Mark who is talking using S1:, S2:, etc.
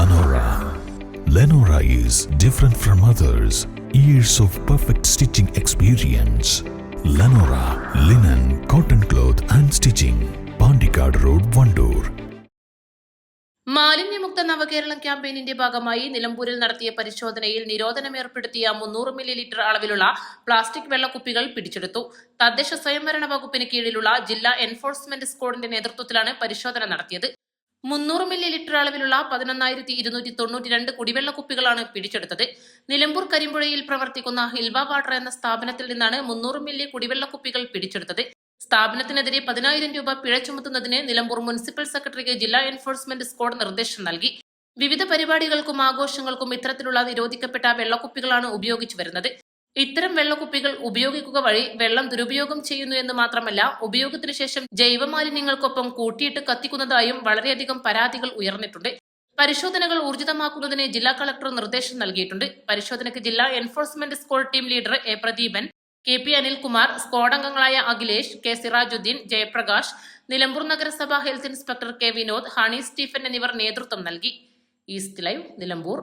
S1: Lenora. Lenora is different from others. Years of perfect stitching experience. Lenora linen, cotton cloth and stitching. Pandikad Road, Vandoor.
S2: മാലിന്യമുക്ത നവകേരളം ക്യാമ്പയിനിന്റെ ഭാഗമായി നിലമ്പൂരിൽ നടത്തിയ പരിശോധനയിൽ നിരോധനം ഏർപ്പെടുത്തിയ 300 മില്ലി അളവിലുള്ള പ്ലാസ്റ്റിക് വെള്ളക്കുപ്പികൾ പിടിച്ചെടുത്തു. തദ്ദേശ സ്വയംഭരണ വകുപ്പിന് കീഴിലുള്ള ജില്ലാ എൻഫോഴ്സ്മെന്റ് സ്ക്വാഡിന്റെ നേതൃത്വത്തിലാണ് പരിശോധന നടത്തിയത്. 300 മില്ലി അളവിലുള്ള 11,292 കുടിവെള്ളക്കുപ്പികളാണ് പിടിച്ചെടുത്തത്. നിലമ്പൂർ കരിമ്പുഴയിൽ പ്രവർത്തിക്കുന്ന ഹിൽവ വാട്ടർ എന്ന സ്ഥാപനത്തിൽ നിന്നാണ് 300 മില്ലി കുടിവെള്ളക്കുപ്പികൾ പിടിച്ചെടുത്തത്. സ്ഥാപനത്തിനെതിരെ 10,000 രൂപ പിഴ ചുമത്തുന്നതിന് നിലമ്പൂർ മുനിസിപ്പൽ സെക്രട്ടറിക്ക് ജില്ലാ എൻഫോഴ്സ്മെന്റ് സ്ക്വാഡ് നിർദ്ദേശം നൽകി. വിവിധ പരിപാടികൾക്കും ആഘോഷങ്ങൾക്കും ഇത്തരത്തിലുള്ള നിരോധിക്കപ്പെട്ട വെള്ളക്കുപ്പികളാണ് ഉപയോഗിച്ചു വരുന്നത്. ഇത്തരം വെള്ളക്കുപ്പികൾ ഉപയോഗിക്കുക വഴി വെള്ളം ദുരുപയോഗം ചെയ്യുന്നു എന്ന് മാത്രമല്ല, ഉപയോഗത്തിനു ശേഷം ജൈവമാലിന്യങ്ങൾക്കൊപ്പം കൂട്ടിയിട്ട് കത്തിക്കുന്നതായും വളരെയധികം പരാതികൾ ഉയർന്നിട്ടുണ്ട്. പരിശോധനകൾ ഊർജിതമാക്കുന്നതിന് ജില്ലാ കളക്ടർ നിർദ്ദേശം നൽകിയിട്ടുണ്ട്. പരിശോധനയ്ക്ക് ജില്ലാ enforcement squad team leader A Pradeepan, KP Anilkumar, squad അംഗങ്ങളായ അഖിലേഷ്, K സിറാജുദ്ദീൻ, ജയപ്രകാശ്, നിലമ്പൂർ നഗരസഭ health inspector K Vinod, honey Stephen എന്നിവർ നേതൃത്വം നൽകി. East live, Nilambur.